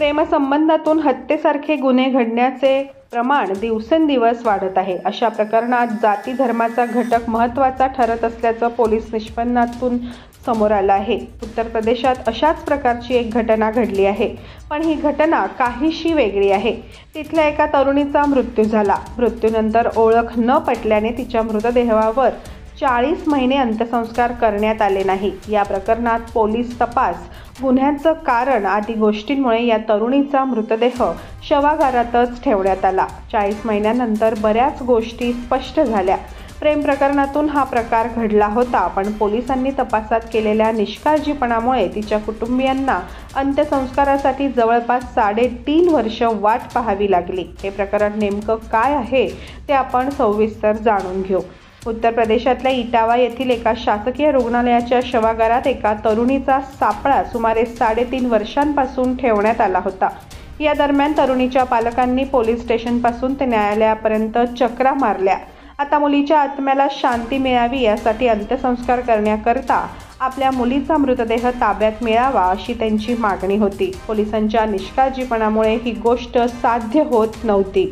प्रेमसंबंधातून हत्येसारखे गुन्हे घडण्याचे प्रमाण दिवसेंदिवस वाढत आहे। अशा प्रकरणात जाती धर्माचा घटक महत्त्वाचा ठरत असल्याचं पोलीस निष्पन्नातून समोर आलं आहे। उत्तर प्रदेशात अशाच प्रकारची एक घटना घडली आहे, पण ही घटना काहीशी वेगळी आहे। तिथल्या एका तरुणीचा मृत्यू झाला। मृत्यूनंतर ओळख न पटल्याने तिच्या मृतदेहावर 40 महिने अंत्यसंस्कार करण्यात आले नाही। या प्रकरणात पोलीस तपास, गुन्ह्याचं कारण आदी गोष्टींमुळे या तरुणीचा मृतदेह शवागारातच ठेवण्यात आला। 40 महिन्यानंतर बऱ्याच गोष्टी स्पष्ट झाल्या। प्रेम प्रकरणातून हा प्रकार घडला होता, पण पोलिसांनी तपासात केलेल्या निष्काळजीपणामुळे तिच्या कुटुंबियांना अंत्यसंस्कारासाठी जवळपास 3.5 वर्ष वाट पाहावी लागली। हे प्रकरण नेमकं काय आहे ते आपण सविस्तर जाणून घेऊ। उत्तर प्रदेशातल्या इटावा येथील एका शासकीय रुग्णालयाच्या शवागारात एका तरुणीचा सापळा सुमारे 3.5 वर्षांपासून ठेवण्यात आला होता। या दरम्यान तरुणीच्या पालकांनी पोलीस स्टेशनपासून ते न्यायालयापर्यंत चक्रा मारल्या। आता मुलीच्या आत्म्याला शांती मिळावी यासाठी अंत्यसंस्कार करण्याकरता आपल्या मुलीचा मृतदेह ताब्यात मिळावा अशी त्यांची मागणी होती। पोलिसांच्या निष्काळजीपणामुळे ही गोष्ट साध्य होत नव्हती।